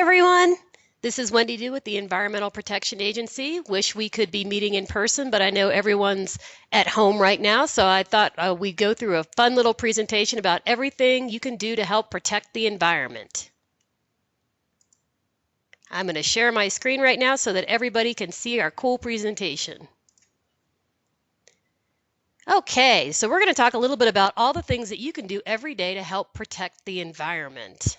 everyone. This is Wendy with the Environmental Protection Agency. Wish we could be meeting in person, but I know everyone's at home right now, so I thought we'd go through a fun little presentation about everything you can do to help protect the environment. I'm going to share my screen right now so that everybody can see our cool presentation. Okay, so we're going to talk a little bit about all the things that you can do every day to help protect the environment.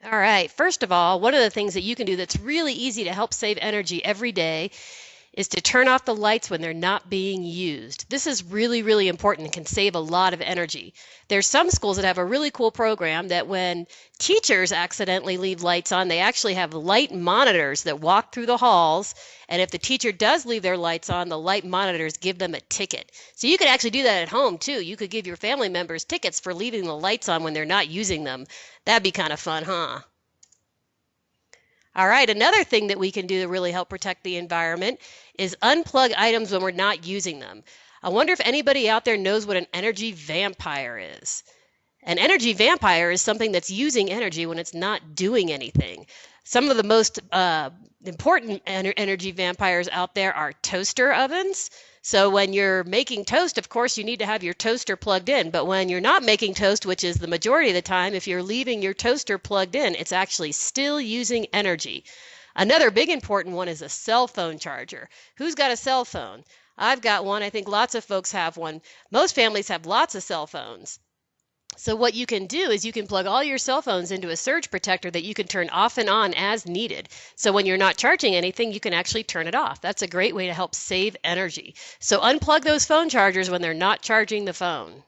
All right, first of all, one of the things that you can do that's really easy to help save energy every day is to turn off the lights when they're not being used. This is really, really important and can save a lot of energy. There's some schools that have a really cool program that when teachers accidentally leave lights on, they actually have light monitors that walk through the halls, and if the teacher does leave their lights on, the light monitors give them a ticket. So you could actually do that at home too. You could give your family members tickets for leaving the lights on when they're not using them. That'd be kind of fun, huh? All right, another thing that we can do to really help protect the environment is unplug items when we're not using them. I wonder if anybody out there knows what an energy vampire is. An energy vampire is something that's using energy when it's not doing anything. Some of the most important energy vampires out there are toaster ovens. So when you're making toast, of course, you need to have your toaster plugged in. But when you're not making toast, which is the majority of the time, if you're leaving your toaster plugged in, it's actually still using energy. Another big important one is a cell phone charger. Who's got a cell phone? I've got one. I think lots of folks have one. Most families have lots of cell phones. So what you can do is you can plug all your cell phones into a surge protector that you can turn off and on as needed. So when you're not charging anything, you can actually turn it off. That's a great way to help save energy. So unplug those phone chargers when they're not charging the phone.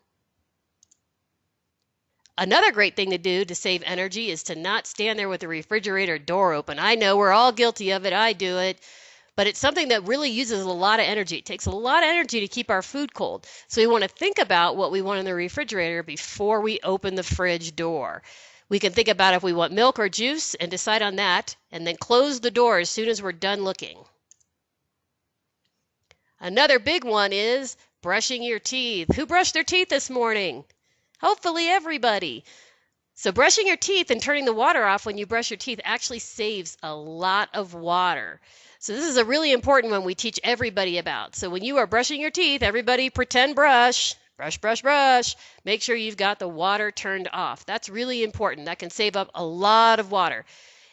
Another great thing to do to save energy is to not stand there with the refrigerator door open. I know we're all guilty of it. I do it. But it's something that really uses a lot of energy. It takes a lot of energy to keep our food cold. So we want to think about what we want in the refrigerator before we open the fridge door. We can think about if we want milk or juice and decide on that, and then close the door as soon as we're done looking. Another big one is brushing your teeth. Who brushed their teeth this morning? Hopefully everybody. So brushing your teeth and turning the water off when you brush your teeth actually saves a lot of water. So this is a really important one we teach everybody about. So when you are brushing your teeth, everybody pretend brush. Brush, brush, brush. Make sure you've got the water turned off. That's really important. That can save up a lot of water.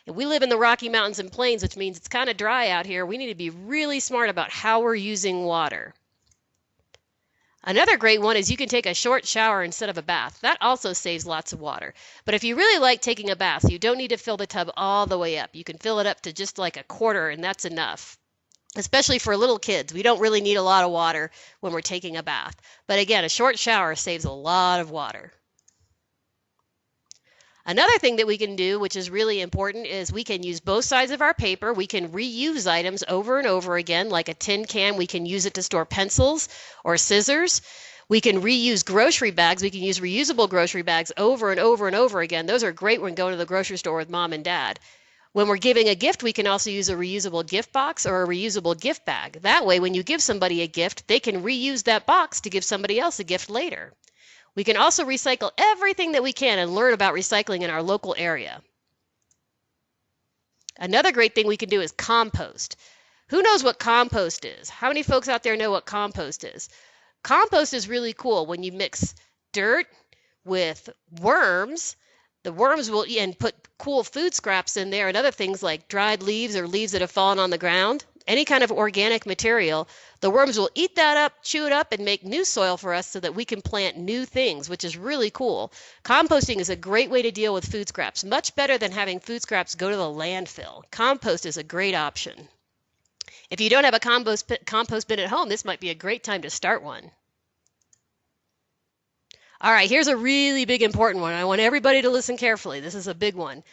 And we live in the Rocky Mountains and Plains, which means it's kind of dry out here. We need to be really smart about how we're using water. Another great one is you can take a short shower instead of a bath. That also saves lots of water. But if you really like taking a bath, you don't need to fill the tub all the way up. You can fill it up to just like a quarter, and that's enough. Especially for little kids. We don't really need a lot of water when we're taking a bath. But again, a short shower saves a lot of water. Another thing that we can do, which is really important, is we can use both sides of our paper. We can reuse items over and over again, like a tin can. We can use it to store pencils or scissors. We can reuse grocery bags. We can use reusable grocery bags over and over and over again. Those are great when going to the grocery store with mom and dad. When we're giving a gift, we can also use a reusable gift box or a reusable gift bag. That way, when you give somebody a gift, they can reuse that box to give somebody else a gift later. We can also recycle everything that we can and learn about recycling in our local area. Another great thing we can do is compost. Who knows what compost is? How many folks out there know what compost is? Compost is really cool when you mix dirt with worms. The worms will and put cool food scraps in there and other things like dried leaves or leaves that have fallen on the ground. Any kind of organic material, the worms will eat that up, chew it up, and make new soil for us so that we can plant new things, which is really cool. Composting is a great way to deal with food scraps, much better than having food scraps go to the landfill. Compost is a great option. If you don't have a compost bin at home, this might be a great time to start one. All right, here's a really big important one. I want everybody to listen carefully. This is a big one.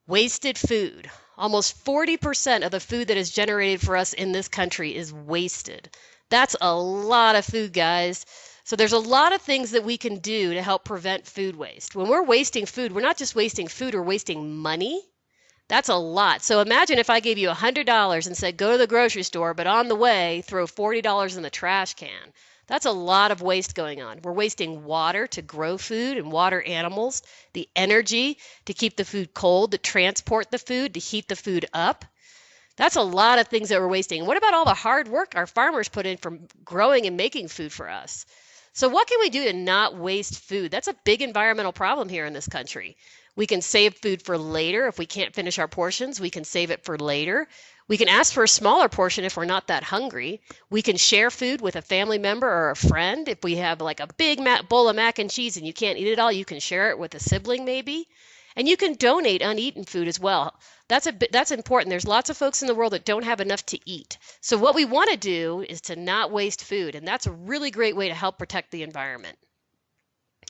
Wasted food. Almost 40% of the food that is generated for us in this country is wasted. That's a lot of food, guys. So there's a lot of things that we can do to help prevent food waste. When we're wasting food, we're not just wasting food, we're wasting money. That's a lot. So imagine if I gave you $100 and said, go to the grocery store, but on the way, throw $40 in the trash can. That's a lot of waste going on. We're wasting water to grow food and water animals, the energy to keep the food cold, to transport the food, to heat the food up. That's a lot of things that we're wasting. What about all the hard work our farmers put in from growing and making food for us? So what can we do to not waste food? That's a big environmental problem here in this country. We can save food for later. If we can't finish our portions, we can save it for later. We can ask for a smaller portion if we're not that hungry. We can share food with a family member or a friend. If we have like a big bowl of mac and cheese and you can't eat it all, you can share it with a sibling maybe. And you can donate uneaten food as well. That's important. There's lots of folks in the world that don't have enough to eat. So what we want to do is to not waste food, and that's a really great way to help protect the environment.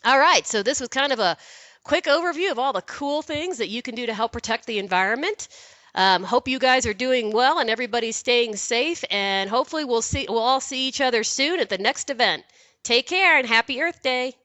All right, so this was kind of a quick overview of all the cool things that you can do to help protect the environment. Hope you guys are doing well and everybody's staying safe, and hopefully we'll all see each other soon at the next event. Take care and happy Earth Day.